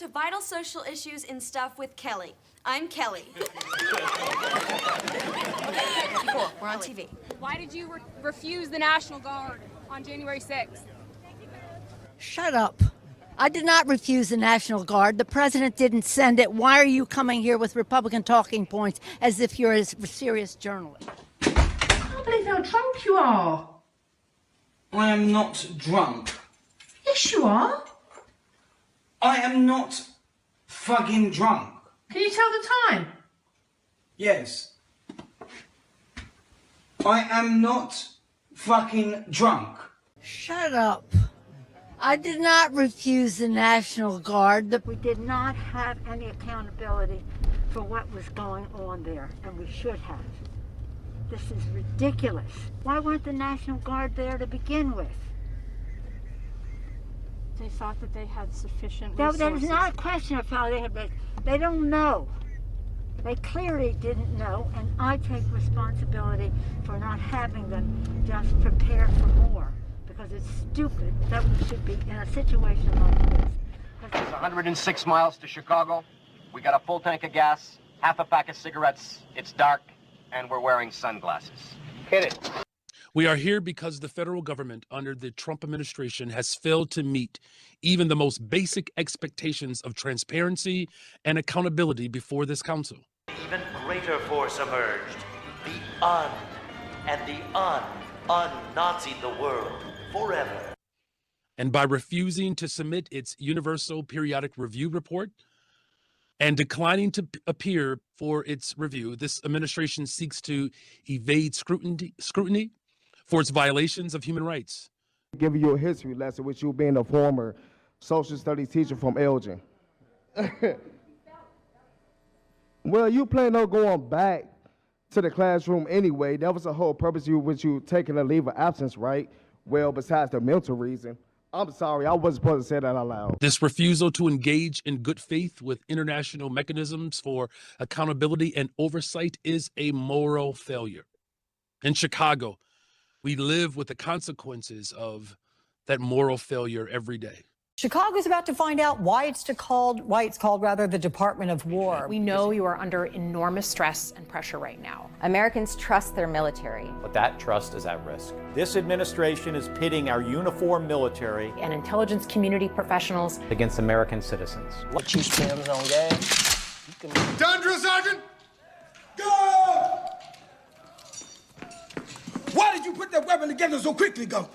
to vital social issues and stuff with Kelly. I'm Kelly. Cool, we're on TV. Why did you refuse the National Guard on January 6th? Shut up. I did not refuse the National Guard. The president didn't send it. Why are you coming here with Republican talking points as if you're a serious journalist? I can't believe how drunk you are. I am not drunk. Yes, you are. I am not fucking drunk. Can you tell the time? Yes. I am not fucking drunk. Shut up. I did not refuse the National Guard. We did not have any accountability for what was going on there, and we should have. This is ridiculous. Why weren't the National Guard there to begin with? They thought that they had sufficient resources. That is not a question of how they had. They don't know. They clearly didn't know, and I take responsibility for not having them just prepare for more, because it's stupid that we should be in a situation like this. It's 106 miles to Chicago. We got a full tank of gas, half a pack of cigarettes. It's dark, and we're wearing sunglasses. Hit it. We are here because the federal government under the Trump administration has failed to meet even the most basic expectations of transparency and accountability before this council. Even greater force emerged. The and the un-Nazi'd the world forever. And by refusing to submit its Universal Periodic Review Report and declining to appear for its review, this administration seeks to evade scrutiny for its violations of human rights. Give you a history lesson with you being a former social studies teacher from Elgin. Well, you plan on going back to the classroom anyway. That was the whole purpose with you taking a leave of absence, right? Well, besides the mental reason. I'm sorry, I wasn't supposed to say that out loud. This refusal to engage in good faith with international mechanisms for accountability and oversight is a moral failure. In Chicago, we live with the consequences of that moral failure every day. Chicago's about to find out why it's called the Department of War. We know you are under enormous stress and pressure right now. Americans trust their military. But that trust is at risk. This administration is pitting our uniformed military and intelligence community professionals against American citizens. What you spend on gas? Done, drill sergeant! Go! Why did you put that weapon together so quickly, Gump?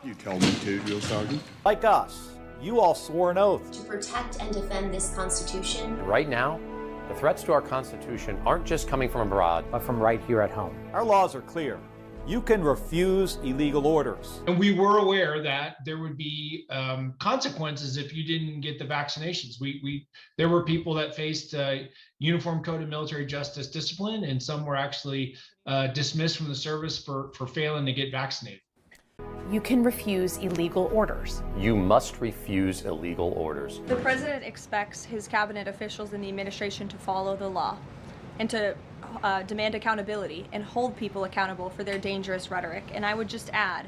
You told me to, drill sergeant. Like us, you all swore an oath to protect and defend this Constitution. Right now, the threats to our Constitution aren't just coming from abroad, but from right here at home. Our laws are clear. You can refuse illegal orders. And we were aware that there would be consequences if you didn't get the vaccinations. There were people that faced Uniform Code of Military Justice discipline, and some were actually dismissed from the service for failing to get vaccinated. You can refuse illegal orders. You must refuse illegal orders. The president expects his cabinet officials and the administration to follow the law and to demand accountability and hold people accountable for their dangerous rhetoric. And I would just add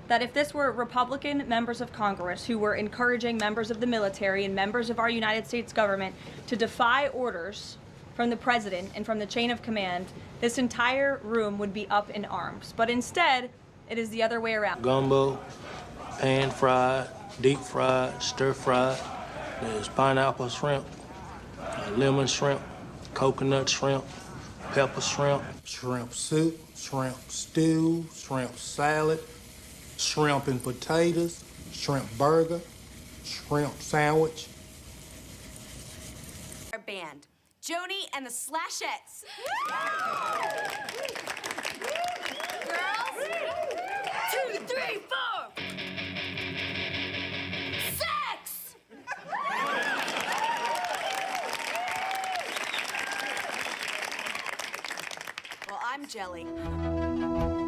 that if this were Republican members of Congress who were encouraging members of the military and members of our United States government to defy orders from the president and from the chain of command, this entire room would be up in arms. But instead, it is the other way around. Gumbo, pan fried, deep fried, stir fried. There's pineapple shrimp, lemon shrimp, coconut shrimp, pepper shrimp, shrimp soup, shrimp stew, shrimp salad, shrimp and potatoes, shrimp burger, shrimp sandwich. Our band, Joni and the Slashettes. Girls, 2, 3, 4. Sex! Well, I'm Jelly.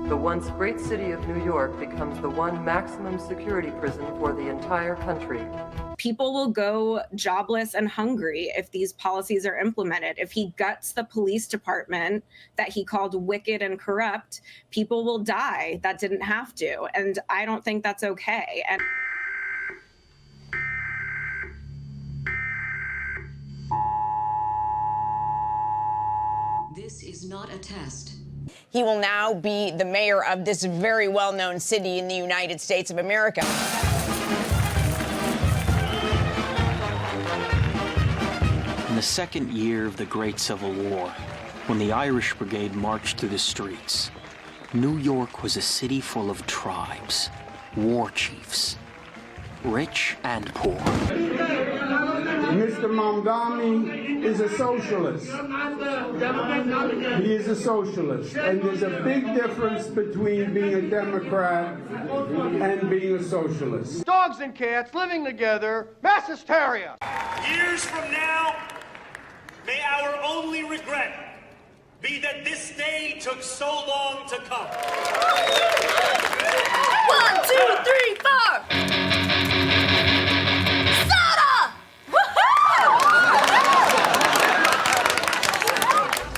The once great city of New York becomes the one maximum security prison for the entire country. People will go jobless and hungry if these policies are implemented. If he guts the police department that he called wicked and corrupt, people will die that didn't have to. And I don't think that's okay. And is not a test. He will now be the mayor of this very well-known city in the United States of America. In the second year of the Great Civil War, when the Irish Brigade marched through the streets, New York was a city full of tribes, war chiefs, rich and poor. Mr. Mamdani is a socialist. He is a socialist. And there's a big difference between being a Democrat and being a socialist. Dogs and cats living together, mass hysteria. Years from now, may our only regret be that this day took so long to come. 1, 2, 3, 4. Soda!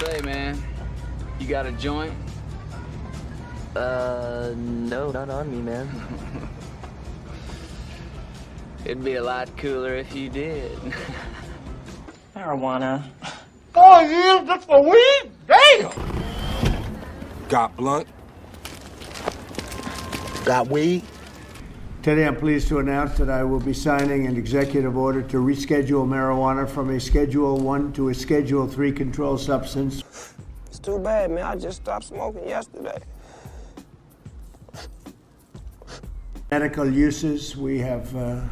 Say, man, you got a joint? No, not on me, man. It'd be a lot cooler if you did. Marijuana. Oh, yeah, that's for weed? Damn! Got blunt? Got weed? Today, I'm pleased to announce that I will be signing an executive order to reschedule marijuana from a Schedule 1 to a Schedule 3 controlled substance. It's too bad, man. I just stopped smoking yesterday. Medical uses, we have...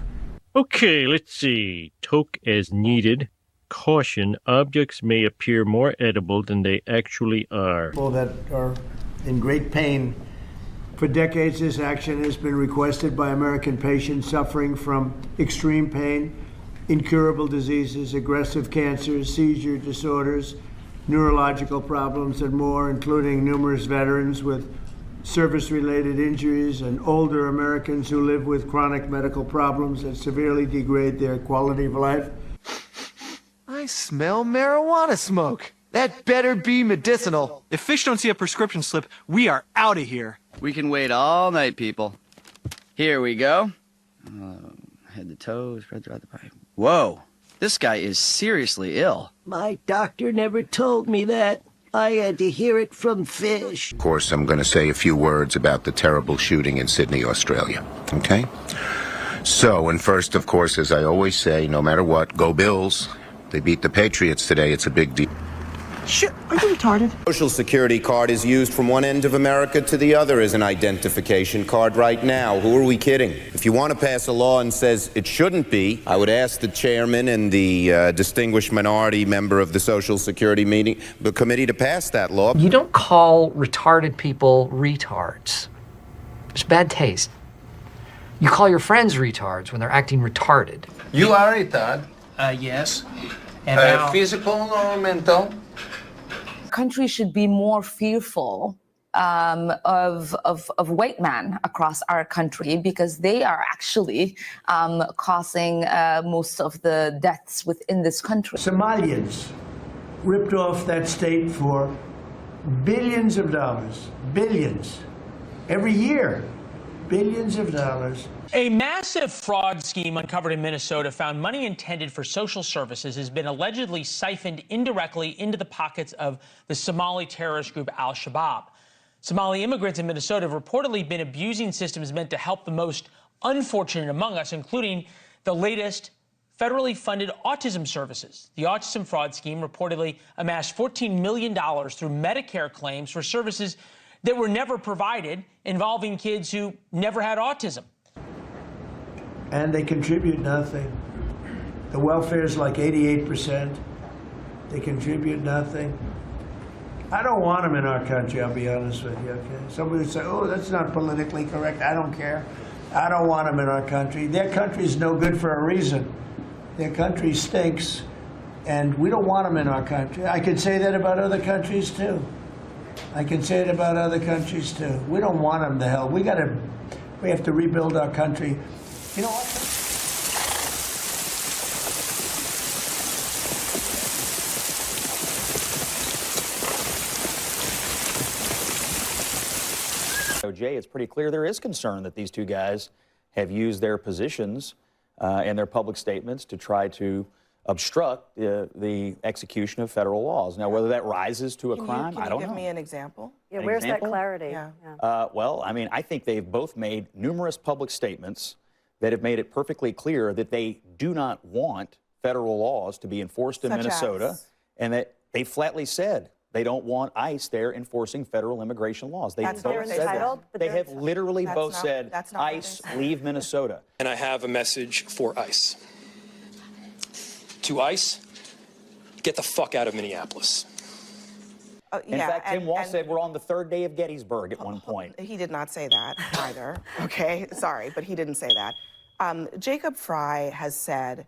Okay, let's see. Toke as needed. Caution, objects may appear more edible than they actually are. People that are in great pain. For decades, this action has been requested by American patients suffering from extreme pain, incurable diseases, aggressive cancers, seizure disorders, neurological problems, and more, including numerous veterans with service-related injuries and older Americans who live with chronic medical problems that severely degrade their quality of life. I smell marijuana smoke. That better be medicinal. If fish don't see a prescription slip, we are out of here. We can wait all night, people. Here we go. Head to toe, spread throughout the pipe. Whoa, this guy is seriously ill. My doctor never told me that. I had to hear it from fish. Of course, I'm going to say a few words about the terrible shooting in Sydney, Australia. Okay? So, and first, of course, as I always say, no matter what, go Bills. They beat the Patriots today. It's a big deal. Shit, are you retarded? Social Security card is used from one end of America to the other as an identification card right now. Who are we kidding? If you want to pass a law and says it shouldn't be, I would ask the chairman and the distinguished minority member of the Social Security committee to pass that law. You don't call retarded people retards. It's bad taste. You call your friends retards when they're acting retarded. You are retarded. Yes. And now... Physical or mental? Countries should be more fearful of white men across our country because they are actually causing most of the deaths within this country. Somalians ripped off that state for billions of dollars. Billions. Every year. Billions of dollars. A massive fraud scheme uncovered in Minnesota found money intended for social services has been allegedly siphoned indirectly into the pockets of the Somali terrorist group al-Shabaab. Somali immigrants in Minnesota have reportedly been abusing systems meant to help the most unfortunate among us, including the latest federally funded autism services. The autism fraud scheme reportedly amassed $14 million through Medicare claims for services that were never provided, involving kids who never had autism. And they contribute nothing. The welfare is like 88%. They contribute nothing. I don't want them in our country, I'll be honest with you, okay? Somebody would say, oh, that's not politically correct. I don't care. I don't want them in our country. Their country's no good for a reason. Their country stinks, and we don't want them in our country. I could say that about other countries, too. I can say it about other countries, too. We don't want them to hell. We have to rebuild our country. You know what? Jay, it's pretty clear there is concern that these two guys have used their positions and their public statements to try to obstruct the execution of federal laws. Now, whether that rises to a crime, I don't know. Give me an example? Yeah, An where's example? that clarity? Yeah. Well, I mean, I think they've both made numerous public statements that have made it perfectly clear that they do not want federal laws to be enforced in Such Minnesota, as? and that they flatly said they don't want ICE there enforcing federal immigration laws. They That's both what said they're that. entitled, but They they're have entitled. literally That's both not- said, that's not what they ICE, said. leave Minnesota. And I have a message for ICE. To ICE, get the fuck out of Minneapolis. In fact, Tim Walz said we're on the third day of Gettysburg at one point. He did not say that either. Okay, sorry, but he didn't say that. Jacob Fry has said,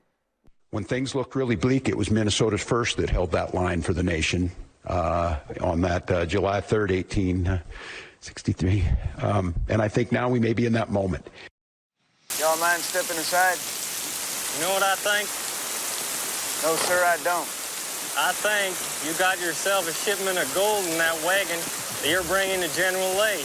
when things looked really bleak, it was Minnesota's first that held that line for the nation on that July 3rd, 1863. And I think now we may be in that moment. Y'all mind stepping aside? You know what I think? No, sir, I don't. I think you got yourself a shipment of gold in that wagon that you're bringing to General Lay.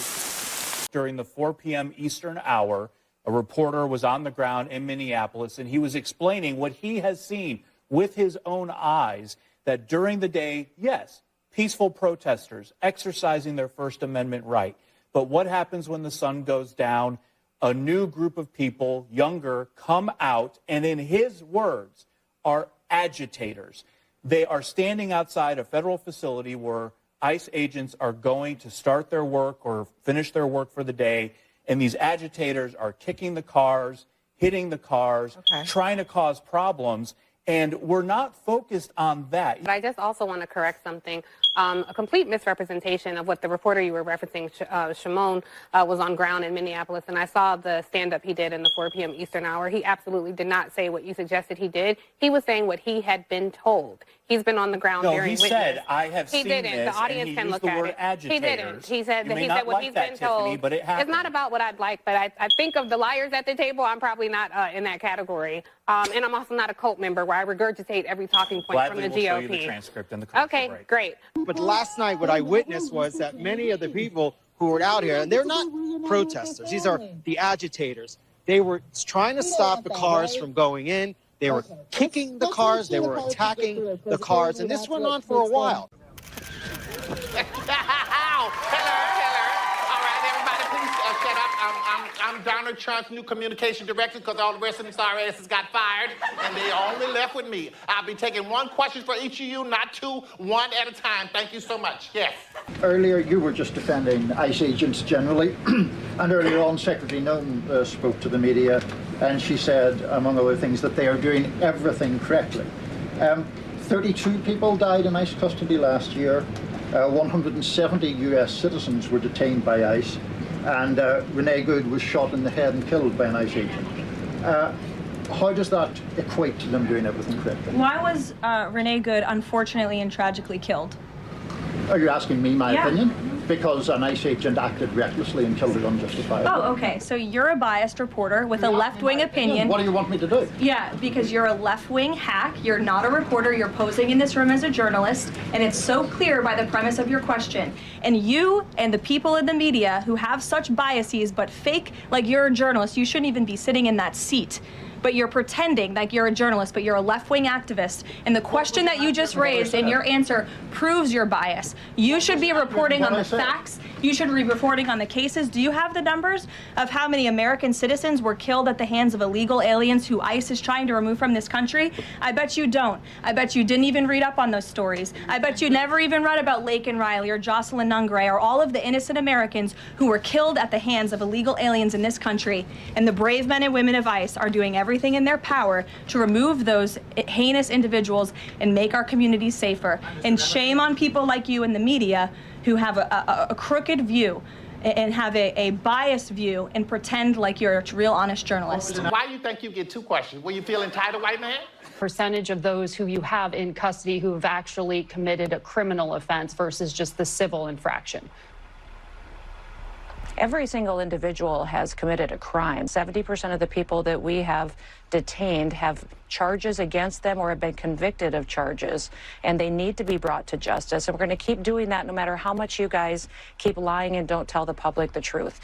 During the 4 p.m. Eastern hour, a reporter was on the ground in Minneapolis, and he was explaining what he has seen with his own eyes, that during the day, yes, peaceful protesters exercising their First Amendment right. But what happens when the sun goes down? A new group of people, younger, come out, and in his words, are agitators. They are standing outside a federal facility where ICE agents are going to start their work or finish their work for the day, and these agitators are kicking the cars, hitting the cars, trying to cause problems, and we're not focused on that. But I just also want to correct something. A complete misrepresentation of what the reporter you were referencing, Shimon, was on ground in Minneapolis, and I saw the stand-up he did in the 4 p.m. Eastern hour. He absolutely did not say what you suggested he did. He was saying what he had been told. He's been on the ground bearing witness. No, he said, I have seen this. He didn't. The audience can look at it. He didn't. He said you may he not said what like he's that, been Tiffany, told. but it happened. It's not about what I'd like, but I think of the liars at the table. I'm probably not in that category. And I'm also not a cult member where I regurgitate every talking point Gladly from the we'll GOP. show you the transcript and the commercial break. Great. But last night, what I witnessed was that many of the people who were out here, and they're not protesters, these are the agitators. They were trying to stop the cars from going in. They were kicking the cars. They were attacking the cars. And this went on for a while. I'm Donald Trump's new communication director because all the rest of them sorry asses got fired, and they only left with me. I'll be taking one question for each of you, not two, one at a time. Thank you so much. Yes. Earlier, you were just defending ICE agents generally, and earlier on, Secretary Nolan spoke to the media, and she said, among other things, that they are doing everything correctly. 32 people died in ICE custody last year. 170 U.S. citizens were detained by ICE. And Renee Good was shot in the head and killed by an ICE agent. How does that equate to them doing everything correctly? Why was Renee Good unfortunately and tragically killed? Are you asking me my opinion? Because an ICE agent acted recklessly and killed her unjustifiably. Oh, okay. So you're a biased reporter with a left-wing opinion. What do you want me to do? Yeah, because you're a left-wing hack. You're not a reporter. You're posing in this room as a journalist, and it's so clear by the premise of your question. And you and the people in the media who have such biases but fake like you're a journalist, you shouldn't even be sitting in that seat. But you're pretending like you're a journalist, but you're a left-wing activist. And the question that you just raised in your answer proves your bias. You should be reporting on the facts. You should be reporting on the cases. Do you have the numbers of how many American citizens were killed at the hands of illegal aliens who ICE is trying to remove from this country? I bet you don't. I bet you didn't even read up on those stories. I bet you never even read about Laken Riley or Jocelyn Nungray or all of the innocent Americans who were killed at the hands of illegal aliens in this country. And the brave men and women of ICE are doing everything in their power to remove those heinous individuals and make our communities safer. And shame on people like you in the media who have a crooked view and have a biased view and pretend like you're a real honest journalist. Why do you think you get two questions? Will you feel entitled, white man? Percentage of those who you have in custody who have actually committed a criminal offense versus just the civil infraction? Every single individual has committed a crime. 70% of the people that we have detained have charges against them or have been convicted of charges, and they need to be brought to justice. And we're going to keep doing that no matter how much you guys keep lying and don't tell the public the truth.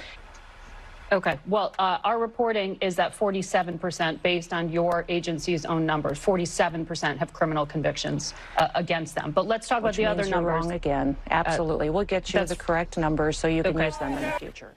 Okay. Well, our reporting is that 47%, based on your agency's own numbers, 47% have criminal convictions against them. But let's talk about the other numbers. Wrong again. Absolutely. We'll get you the correct numbers so you can Okay. use them in the future.